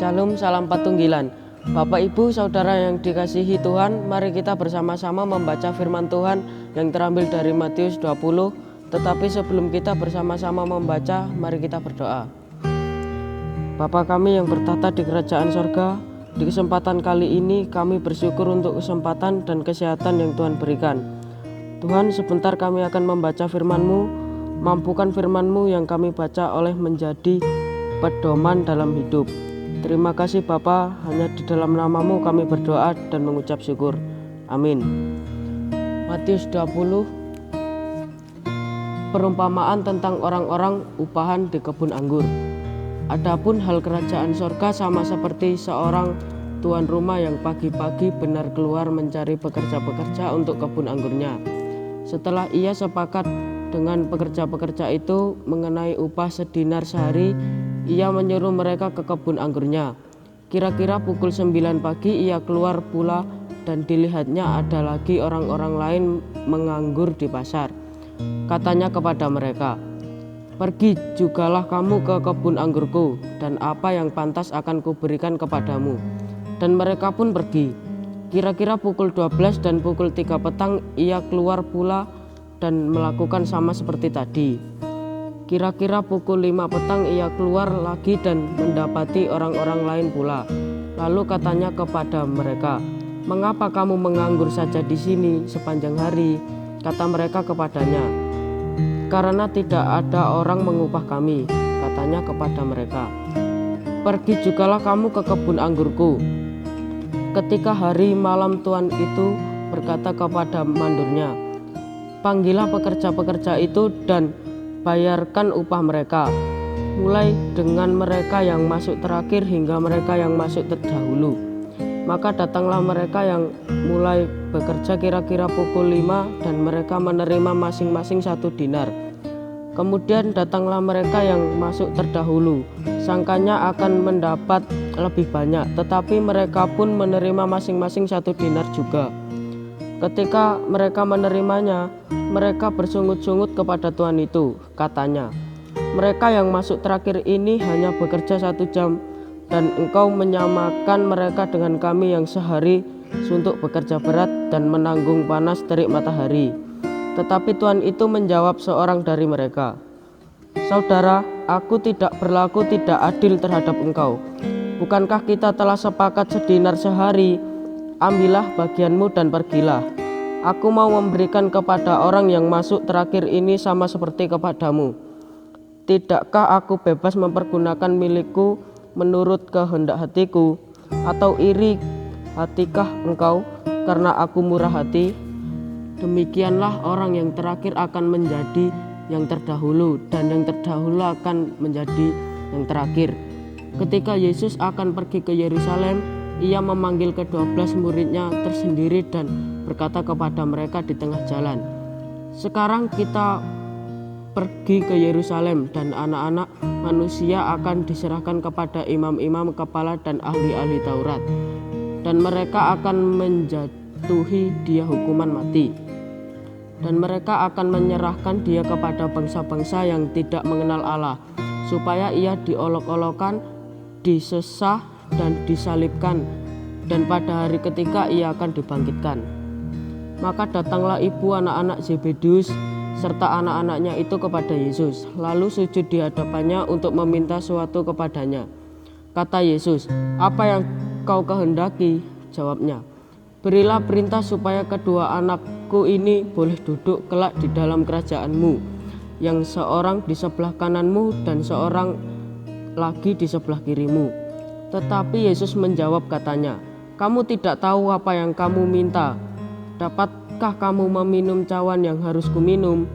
Shalom, salam patunggilan. Bapak, Ibu, Saudara yang dikasihi Tuhan, mari kita bersama-sama membaca firman Tuhan yang terambil dari Matius 20. Tetapi sebelum kita bersama-sama membaca, mari kita berdoa. Bapa kami yang bertata di kerajaan sorga, di kesempatan kali ini kami bersyukur untuk kesempatan dan kesehatan yang Tuhan berikan. Tuhan, sebentar kami akan membaca firman-Mu. Mampukan firman-Mu yang kami baca oleh menjadi pedoman dalam hidup. Terima kasih Bapa, hanya di dalam nama-Mu kami berdoa dan mengucap syukur. Amin. Matius 20, perumpamaan tentang orang-orang upahan di kebun anggur. Adapun hal kerajaan sorga sama seperti seorang tuan rumah yang pagi-pagi benar keluar mencari pekerja-pekerja untuk kebun anggurnya. Setelah ia sepakat dengan pekerja-pekerja itu mengenai upah sedinar sehari, ia menyuruh mereka ke kebun anggurnya. Kira-kira pukul 9 pagi ia keluar pula dan dilihatnya ada lagi orang-orang lain menganggur di pasar. Katanya kepada mereka, "Pergi jugalah kamu ke kebun anggurku, dan apa yang pantas akan kuberikan kepadamu." Dan mereka pun pergi. Kira-kira pukul 12 dan pukul 3 petang ia keluar pula dan melakukan sama seperti tadi. Kira-kira pukul 5 petang ia keluar lagi dan mendapati orang-orang lain pula. Lalu katanya kepada mereka, "Mengapa kamu menganggur saja di sini sepanjang hari?" Kata mereka kepadanya, "Karena tidak ada orang mengupah kami." Katanya kepada mereka, "Pergi jugalah kamu ke kebun anggurku." Ketika hari malam tuan itu berkata kepada mandornya, "Panggillah pekerja-pekerja itu dan bayarkan upah mereka, mulai dengan mereka yang masuk terakhir hingga mereka yang masuk terdahulu." Maka datanglah mereka yang mulai bekerja kira-kira pukul 5 dan mereka menerima masing-masing 1 dinar. Kemudian datanglah mereka yang masuk terdahulu, sangkanya akan mendapat lebih banyak, tetapi mereka pun menerima masing-masing 1 dinar juga. Ketika mereka menerimanya, mereka bersungut-sungut kepada tuan itu. Katanya, "Mereka yang masuk terakhir ini hanya bekerja 1 jam, dan engkau menyamakan mereka dengan kami yang sehari suntuk bekerja berat dan menanggung panas terik matahari." Tetapi tuan itu menjawab seorang dari mereka, "Saudara, aku tidak berlaku tidak adil terhadap engkau. Bukankah kita telah sepakat sedinar sehari? Ambillah bagianmu dan pergilah. Aku mau memberikan kepada orang yang masuk terakhir ini sama seperti kepadamu. Tidakkah aku bebas mempergunakan milikku menurut kehendak hatiku? Atau iri hatikah engkau karena aku murah hati?" Demikianlah orang yang terakhir akan menjadi yang terdahulu, dan yang terdahulu akan menjadi yang terakhir. Ketika Yesus akan pergi ke Yerusalem, ia memanggil ke-12 muridnya tersendiri dan berkata kepada mereka di tengah jalan, "Sekarang kita pergi ke Yerusalem, dan anak-anak manusia akan diserahkan kepada imam-imam kepala dan ahli-ahli Taurat, dan mereka akan menjatuhi dia hukuman mati. Dan mereka akan menyerahkan dia kepada bangsa-bangsa yang tidak mengenal Allah, supaya ia diolok-olokkan, disesah, dan disalibkan, dan pada hari ketiga ia akan dibangkitkan." Maka datanglah ibu anak-anak Zebedeus serta anak-anaknya itu kepada Yesus, lalu sujud di hadapannya untuk meminta sesuatu kepadanya. Kata Yesus, "Apa yang kau kehendaki?" Jawabnya, "Berilah perintah supaya kedua anakku ini boleh duduk kelak di dalam kerajaan-Mu, yang seorang di sebelah kananmu dan seorang lagi di sebelah kirimu." Tetapi Yesus menjawab katanya, "Kamu tidak tahu apa yang kamu minta. Dapatkah kamu meminum cawan yang harus kuminum?"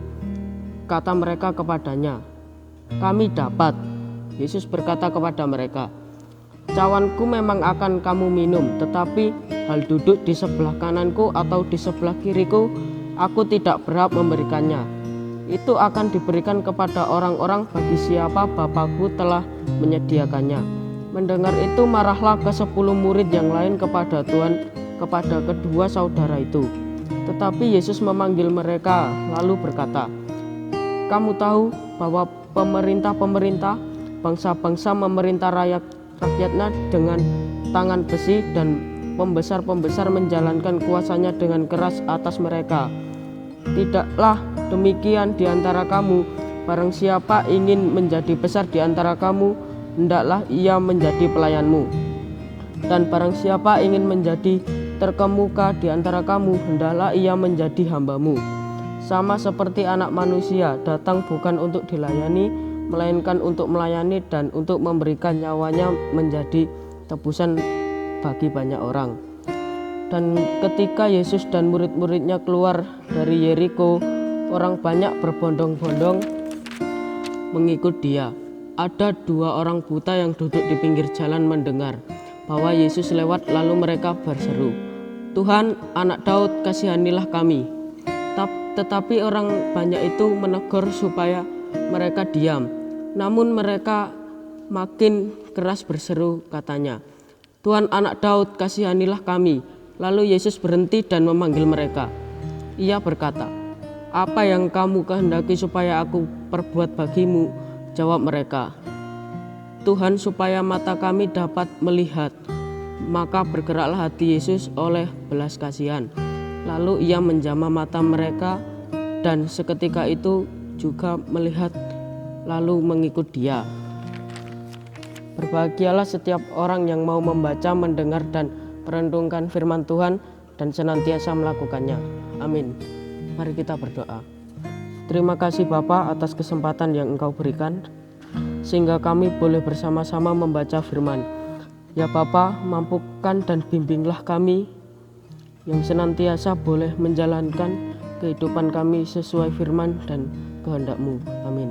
Kata mereka kepadanya, "Kami dapat." Yesus berkata kepada mereka, "Cawanku memang akan kamu minum, tetapi hal duduk di sebelah kananku atau di sebelah kiriku, aku tidak berhak memberikannya. Itu akan diberikan kepada orang-orang bagi siapa Bapakku telah menyediakannya." Mendengar itu marahlah ke-10 murid yang lain kepada Tuhan, kepada kedua saudara itu. Tetapi Yesus memanggil mereka lalu berkata, "Kamu tahu bahwa pemerintah-pemerintah bangsa-bangsa memerintah rakyatnya dengan tangan besi, dan pembesar-pembesar menjalankan kuasanya dengan keras atas mereka. Tidaklah demikian di antara kamu. Barang siapa ingin menjadi besar di antara kamu, hendaklah ia menjadi pelayanmu. Dan barang siapa ingin menjadi terkemuka di antara kamu, hendaklah ia menjadi hambamu. Sama seperti Anak Manusia datang bukan untuk dilayani, melainkan untuk melayani dan untuk memberikan nyawanya menjadi tebusan bagi banyak orang. Dan ketika Yesus dan murid-muridnya keluar dari Yeriko, orang banyak berbondong-bondong mengikut dia. Ada 2 orang buta yang duduk di pinggir jalan mendengar bahwa Yesus lewat, lalu mereka berseru, "Tuhan, Anak Daud, kasihanilah kami." Tetapi orang banyak itu menegur supaya mereka diam. Namun mereka makin keras berseru, katanya, "Tuhan, Anak Daud, kasihanilah kami." Lalu Yesus berhenti dan memanggil mereka. Ia berkata, "Apa yang kamu kehendaki supaya aku perbuat bagimu?" Jawab mereka, "Tuhan, supaya mata kami dapat melihat." Maka bergeraklah hati Yesus oleh belas kasihan. Lalu ia menjamah mata mereka, dan seketika itu juga melihat, lalu mengikut dia. Berbahagialah setiap orang yang mau membaca, mendengar, dan merenungkan firman Tuhan dan senantiasa melakukannya. Amin. Mari kita berdoa. Terima kasih Bapa atas kesempatan yang Engkau berikan, sehingga kami boleh bersama-sama membaca firman. Ya Bapa, mampukan dan bimbinglah kami yang senantiasa boleh menjalankan kehidupan kami sesuai firman dan kehendak-Mu. Amin.